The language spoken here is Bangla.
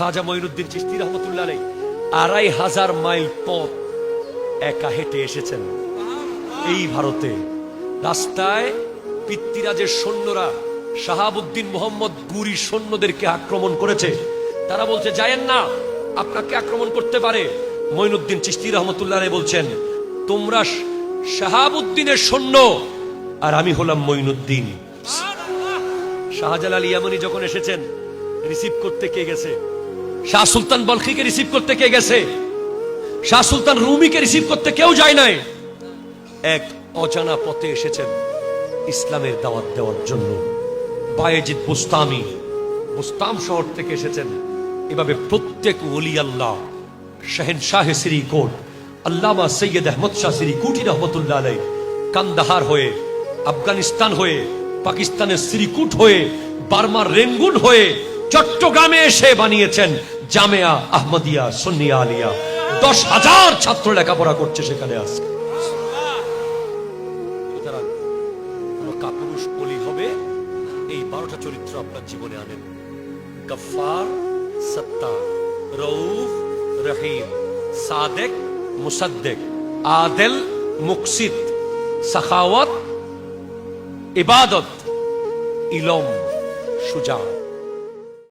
খাজা মঈনুদ্দিন চিশতি রহমতুল্লাহ আলাইহি ২৫০০ মাইল পথ একা হেঁটে এসেছেন এই ভারতে। রাস্তায় পিতৃরাজের সৈন্যরা শাহাবুদ্দিন মোহাম্মদ গুরি সৈন্যদেরকে আক্রমণ করেছে। তারা বলছে যায়েন না, আপনাকে আক্রমণ করতে পারে। মঈনুদ্দিন চিশতি রহমতুল্লাহ আলাইহি বলছেন, তোমরা শাহাবুদ্দিনের সৈন্য আর আমি হলাম মঈনুদ্দিন। শাহজালাল ইয়ামানি যখন এসেছেন, রিসিভ করতে কে গেছে? শাহ সুলতান বলখিকে রিসিভ করতে কে গেছে? শাহ সুলতান রুমিকে রিসিভ করতে কেউ যায় নাই। এক অজানা পথে এসেছেন ইসলামের দাওয়াত দেওয়ার জন্য। বায়েজিদ বুস্তামি বুস্তাম শহর থেকে এসেছেন। এভাবে প্রত্যেক ওলি আল্লাহ, শাহেনশাহে শ্রীকোট আল্লামা সৈয়দ আহমদ শাহ শ্রীকুটি রহমতুল্লাহ আলাইহি কান্দাহার হয়ে, আফগানিস্তান হয়ে, পাকিস্তানের শ্রীকুট হয়ে, বার্মার রেঙ্গুন হয়ে চট্টগ্রামে এসে বানিয়েছেন জামেয়া আহমদিয়া সুন্নিয়া আলিয়া। ১০,০০০ ছাত্র লেখাপড়া করছে সেখানে। আজকে সুতরাং কোন কাপুরুষ ওলি হবে, এই ১২টা চরিত্র আপনার জীবনে আনেন। গফফার, সত্তার, রউফ, রহিম, সাদেক, মুসাদ্দেক, আদেল, মুকসিত, সাখাওয়াত, ইবাদত, ইলম, সুজা।